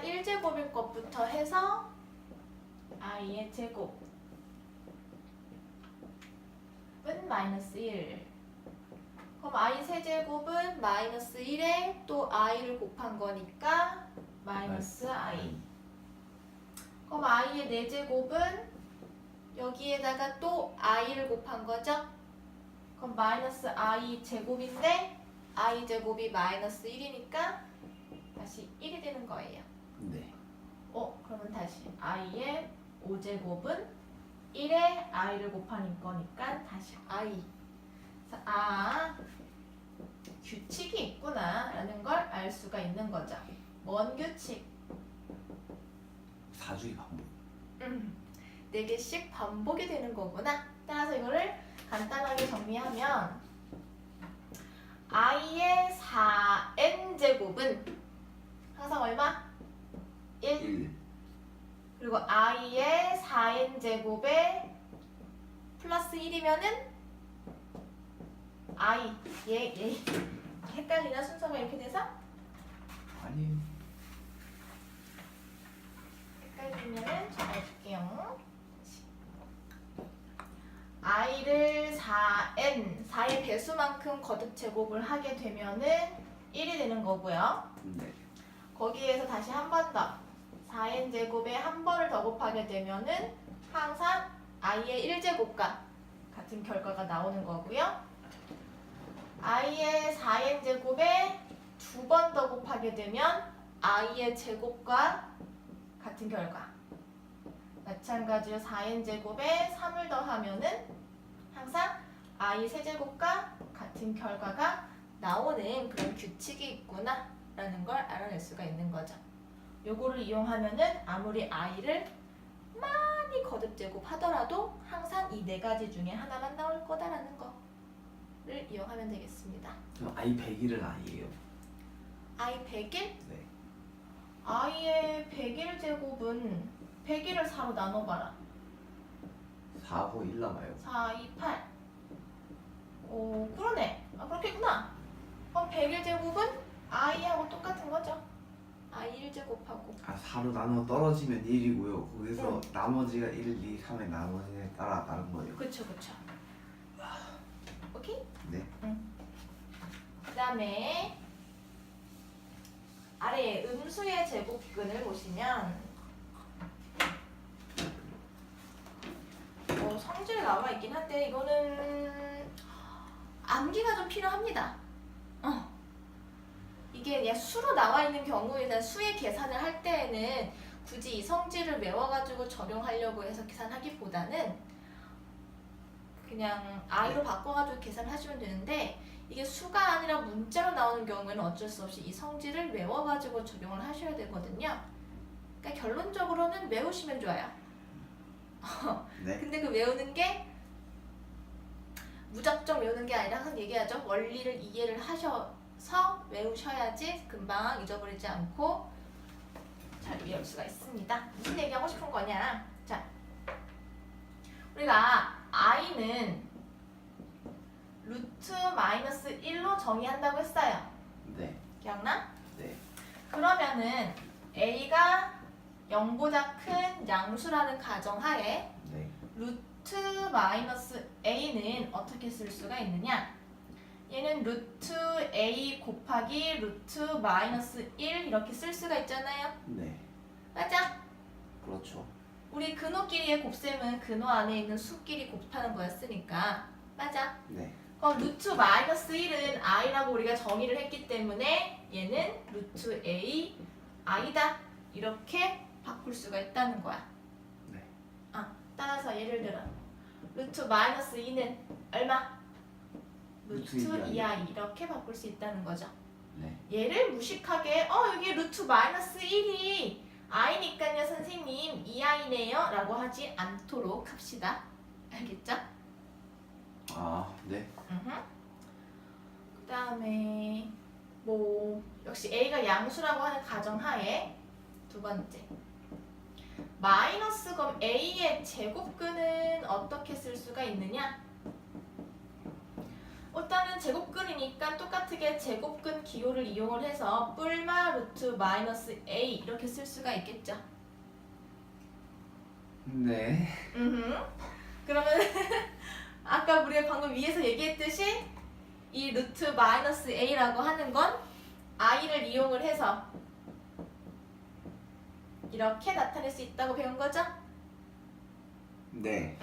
i가 1제곱일 것부터 해서 i의 제곱은 마이너스 1. 그럼 i 세제곱은 마이너스 1에 또 i를 곱한 거니까 마이너스 i. 그럼 i의 4제곱은 여기에다가 또 i를 곱한 거죠? 그럼 마이너스 i 제곱인데 i 제곱이 마이너스 1이니까 다시 1이 되는 거예요. 네. 그러면 다시 i의 5제곱은 1에 i를 곱하는 거니까 다시 i. 그래서 규칙이 있구나 라는 걸 알 수가 있는 거죠. 뭔 규칙? 4주기 반복. 4개씩 반복이 되는 거구나. 따라서 이거를 간단하게 정리하면 i의 4n제곱은 항상 얼마? 1. 그리고 i의 4n제곱에 플러스 1이면은 i 얘 헷갈리나 순서가 이렇게 돼서? 아니. 헷갈리면은 적어줄게요. i를 4의 배수만큼 거듭 제곱을 하게 되면은 1이 되는 거고요. 네. 거기에서 다시 한 번 더 4n 제곱에 한 번을 더 곱하게 되면은 항상 i의 1제곱과 같은 결과가 나오는 거고요. i의 4n 제곱에 두 번 더 곱하게 되면 i의 제곱과 같은 결과. 마찬가지로 4n 제곱에 3을 더하면은 항상 i 세제곱과 같은 결과가 나오는 그런 규칙이 있구나 라는 걸 알아낼 수가 있는 거죠. 요거를 이용하면은 아무리 i를 많이 거듭 제곱하더라도 항상 이 4가지 중에 하나만 나올 거다라는 거를 이용하면 되겠습니다. 그럼 i 100일은 i예요. i 100일? 네. i의 100일 제곱은 100일을 4로 나눠봐라. 4하고 1 남아요. 4, 2, 8. 오, 그러네. 그렇겠구나. 그럼 100일 제곱은 i하고 똑같은 거죠. i 1제곱하고. 4로 나눠 떨어지면 1이고요. 거기서 응. 나머지가 1, 2, 3의 나머지에 따라 다른 거예요. 그쵸. 오케이? 네. 그 다음에 아래에 음수의 제곱근을 보시면 성질이 나와 있긴 한데 이거는 암기가 좀 필요합니다. 이게 그냥 수로 나와 있는 경우에는 수의 계산을 할 때에는 굳이 이 성질을 외워가지고 적용하려고 해서 계산하기보다는 그냥 i로 바꿔가지고 계산하시면 되는데 이게 수가 아니라 문자로 나오는 경우에는 어쩔 수 없이 이 성질을 외워가지고 적용을 하셔야 되거든요. 그러니까 결론적으로는 외우시면 좋아요. 네. 근데 그 외우는 게 무작정 외우는 게 아니라 항상 얘기하죠. 원리를 이해를 하셔서 외우셔야지 금방 잊어버리지 않고 잘 외울 수가 있습니다. 무슨 얘기하고 싶은 거냐? 자, 우리가 i는 루트 마이너스 1로 정의한다고 했어요. 네. 기억나? 네. 그러면은 a가 0보다 큰 양수라는 가정하에 네. 루트 마이너스 a는 어떻게 쓸 수가 있느냐? 얘는 루트 a 곱하기 루트 마이너스 1 이렇게 쓸 수가 있잖아요. 네. 맞아? 그렇죠. 우리 근호끼리의 곱셈은 근호 안에 있는 수끼리 곱하는 거였으니까 맞아? 네. 그럼 루트 마이너스 1은 i라고 우리가 정의를 했기 때문에 얘는 루트 a i다 이렇게 바꿀 수가 있다는 거야. 네. 따라서 예를 들어 루트 마이너스 2는 얼마? 루트 루트 2i 이렇게 바꿀 수 있다는 거죠. 네. 얘를 무식하게 여기 루트 마이너스 1이 i니까요 선생님 2i네요 라고 하지 않도록 합시다. 알겠죠? 네. 그 다음에 역시 a가 양수라고 하는 가정하에 두 번째 마이너스 그럼 a의 제곱근은 어떻게 쓸 수가 있느냐? 일단은 제곱근이니까 똑같게 제곱근 기호를 이용을 해서 뿔마 루트 마이너스 a 이렇게 쓸 수가 있겠죠. 네. 그러면 아까 우리가 방금 위에서 얘기했듯이 이 루트 마이너스 a라고 하는 건 i를 이용을 해서 이렇게 나타낼 수 있다고 배운 거죠? 네.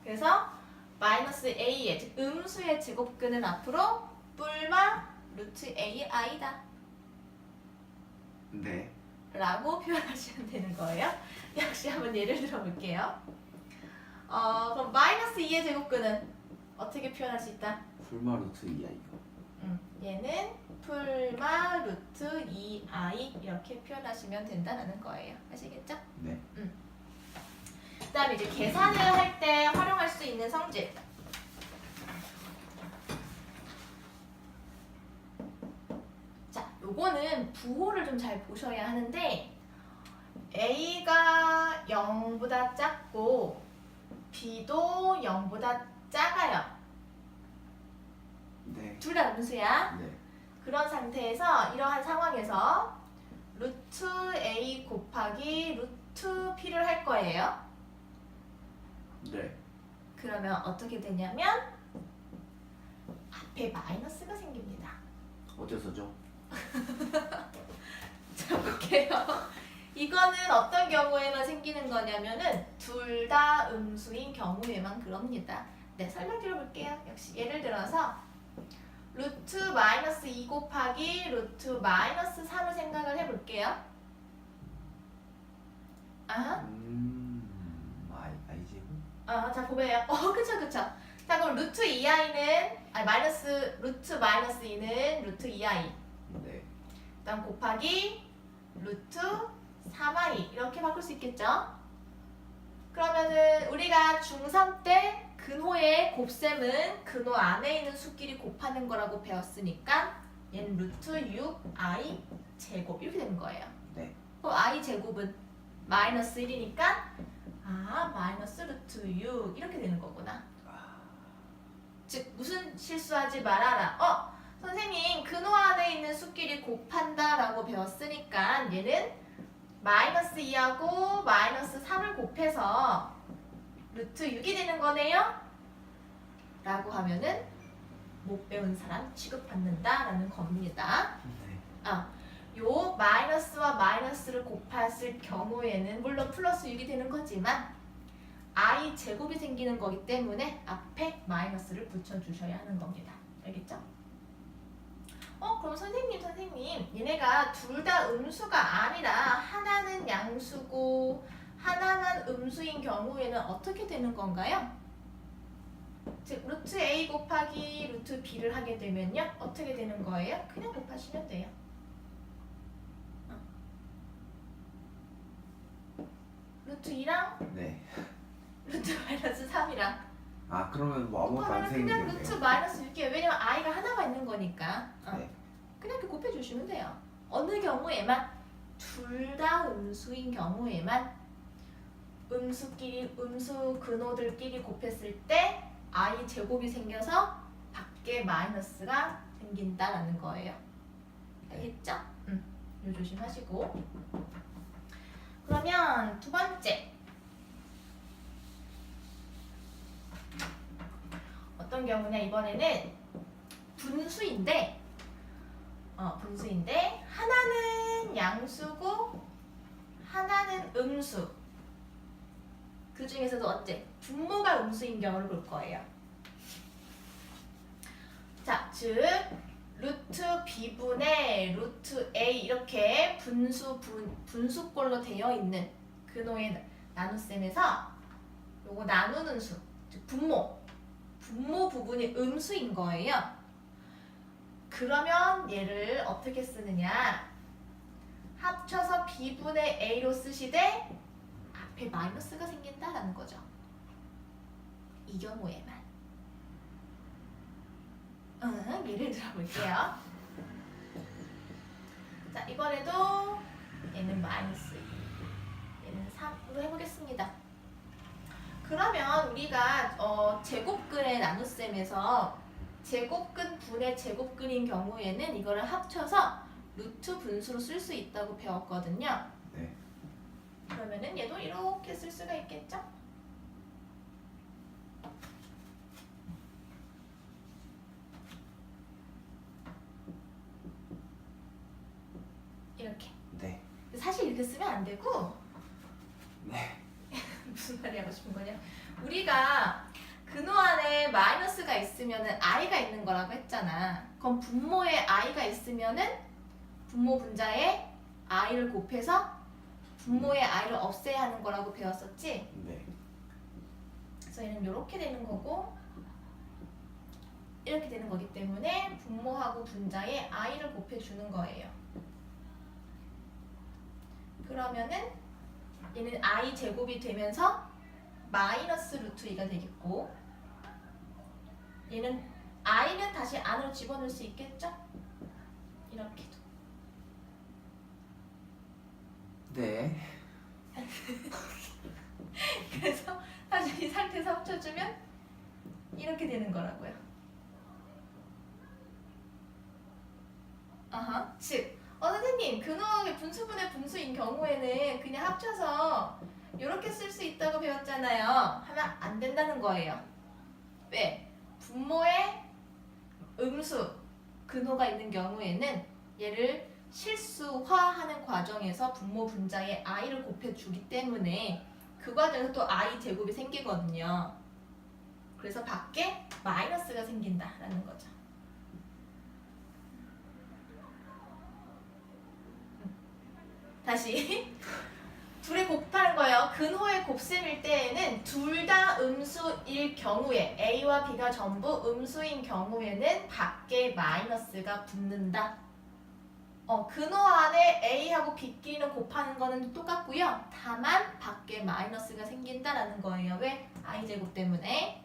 그래서 마이너스 a의 즉 음수의 제곱근은 앞으로 뿔마 루트 a i다 네. 라고 표현하시면 되는 거예요. 역시 한번 예를 들어 볼게요. 그럼 마이너스 2의 제곱근은 어떻게 표현할 수 있다? 풀마 루트 2i요. 얘는 풀마 루트 2i 이렇게 표현하시면 된다는 거예요. 아시겠죠? 네. 그 다음에 이제 계산을 할 때 활용할 수 있는 성질. 자, 요거는 부호를 좀 잘 보셔야 하는데 a가 0보다 작고 b도 0보다 작아요. 네. 둘 다 음수야. 네. 그런 상태에서 이러한 상황에서 루트 a 곱하기 루트 p를 할 거예요. 네. 그러면 어떻게 되냐면 앞에 마이너스가 생깁니다. 어째서죠? 자, 볼게요. 이거는 어떤 경우에만 생기는 거냐면은 둘 다 음수인 경우에만 그럽니다. 네, 설명드려 볼게요. 역시 예를 들어서 루트 마이너스 2 곱하기 루트 마이너스 3을 생각을 해볼게요. 아하. i 제곱? 자, 보배요. 그쵸, 그쵸. 자, 그럼 루트 2i는, 루트 마이너스 2는 루트 2i. 네. 그다음 곱하기 루트 3i. 이렇게 바꿀 수 있겠죠? 그러면은 우리가 중3 때 근호의 곱셈은 근호 안에 있는 수끼리 곱하는 거라고 배웠으니까 얘는 루트 6i 제곱 이렇게 되는 거예요. 네. 그럼 i 제곱은 마이너스 1이니까 마이너스 루트 6 이렇게 되는 거구나. 즉 무슨 실수하지 말아라. 선생님 근호 안에 있는 수끼리 곱한다 라고 배웠으니까 얘는 마이너스 2하고 마이너스 3을 곱해서 루트 6이 되는 거네요? 라고 하면은 못 배운 사람 취급받는다 라는 겁니다. 네. 요 마이너스와 마이너스를 곱했을 경우에는 물론 플러스 6이 되는 거지만 i 제곱이 생기는 거기 때문에 앞에 마이너스를 붙여주셔야 하는 겁니다. 알겠죠? 그럼 선생님 얘네가 둘 다 음수가 아니라 하나는 양수고 하나만 음수인 경우에는 어떻게 되는 건가요? 즉 루트 a 곱하기 루트 b를 하게 되면요 어떻게 되는 거예요? 그냥 곱하시면 돼요. 루트 2랑 네. 루트 마이너스 3이랑 그러면 뭐 아무것도 안 곱하면 그냥 생기겠네요. 루트 마이너스 6이에요. 왜냐면 i가 하나만 있는 거니까. 네. 그냥 이렇게 곱해주시면 돼요. 어느 경우에만 둘 다 음수인 경우에만 음수끼리 음수 근호들끼리 곱했을 때 i 제곱이 생겨서 밖에 마이너스가 생긴다라는 거예요. 알겠죠? 요 조심하시고. 그러면 두 번째. 어떤 경우냐 이번에는 분수인데 하나는 양수고 하나는 음수. 그 중에서도 어째 분모가 음수인 경우를 볼 거예요. 자, 즉 루트 b분의 루트 a 이렇게 분수꼴로 되어 있는 근호의 나눗셈에서 요거 나누는 수, 즉 분모 부분이 음수인 거예요. 그러면 얘를 어떻게 쓰느냐? 합쳐서 b분의 a로 쓰시되 앞에 마이너스가 생긴다라는 거죠. 이 경우에만. 예를 들어 볼게요. 자, 이번에도 얘는 마이너스 2, 얘는 3으로 해보겠습니다. 그러면 우리가 제곱근의 나눗셈에서 제곱근 분의 제곱근인 경우에는 이거를 합쳐서 루트 분수로 쓸 수 있다고 배웠거든요. 네. 그러면은 얘도 이렇게 쓸 수가 있겠죠? 이렇게. 네. 사실 이렇게 쓰면 안 되고 네. 무슨 말이 하고 싶은 거냐? 우리가 근호 안에 마이너스가 있으면은 i가 있는 거라고 했잖아. 그럼 분모에 i가 있으면은 분모 분자에 i를 곱해서 분모의 i를 없애야 하는 거라고 배웠었지? 네. 그래서 얘는 이렇게 되는 거고 이렇게 되는 거기 때문에 분모하고 분자에 i를 곱해주는 거예요. 그러면은 얘는 i 제곱이 되면서 마이너스 루트 2가 되겠고 얘는 i는 다시 안으로 집어넣을 수 있겠죠? 이렇게도. 네. 그래서 사실 이 상태에서 합쳐주면 이렇게 되는 거라고요. 아하, 즉 선생님 근호하게 분수분의 분수인 경우에는 그냥 합쳐서 이렇게 쓸 수 있다고 배웠잖아요. 하면 안 된다는 거예요. 왜? 분모에 음수 근호가 있는 경우에는 얘를 실수화하는 과정에서 분모 분자에 i를 곱해주기 때문에 그 과정에서 또 i 제곱이 생기거든요. 그래서 밖에 마이너스가 생긴다라는 거죠. 다시 둘이 곱하는 거예요. 근호의 곱셈일 때에는 둘 다 음수일 경우에 A와 B가 전부 음수인 경우에는 밖에 마이너스가 붙는다. 근호 안에 A하고 B끼리는 곱하는 거는 똑같고요. 다만 밖에 마이너스가 생긴다라는 거예요. 왜? i제곱 때문에.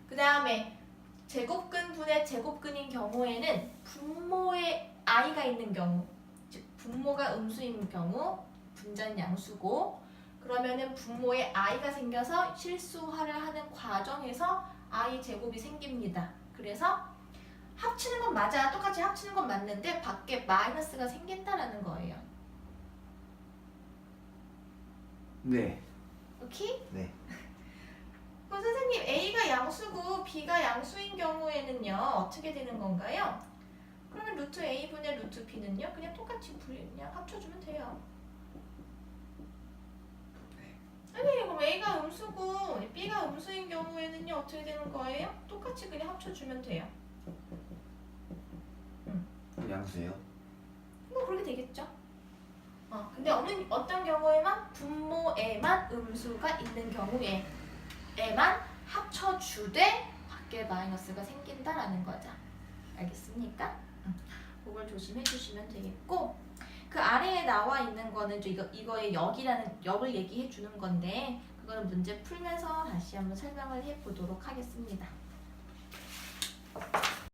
그 다음에 제곱근 분의 제곱근인 경우에는 분모에 i가 있는 경우 즉 분모가 음수인 경우 분자는 양수고 그러면은 분모에 i가 생겨서 실수화를 하는 과정에서 i 제곱이 생깁니다. 그래서 합치는 건 맞아. 똑같이 합치는 건 맞는데 밖에 마이너스가 생긴다라는 거예요. 네. 오케이? 네. 그럼 선생님 A가 양수고 B가 양수인 경우에는요 어떻게 되는 건가요? 그러면 루트 A분의 루트 B는요 그냥 똑같이 그냥 합쳐주면 돼요. 아니 그럼 A가 음수고 B가 음수인 경우에는요 어떻게 되는 거예요? 똑같이 그냥 합쳐주면 돼요. 양수예요? 뭐 그렇게 되겠죠. 근데 어떤 경우에만 분모에만 음수가 있는 경우에만 합쳐주되 밖에 마이너스가 생긴다라는 거죠. 알겠습니까? 그걸 조심해 주시면 되겠고 그 아래에 나와 있는 거는 이거의 역을 얘기해 주는 건데 그거는 문제 풀면서 다시 한번 설명을 해 보도록 하겠습니다.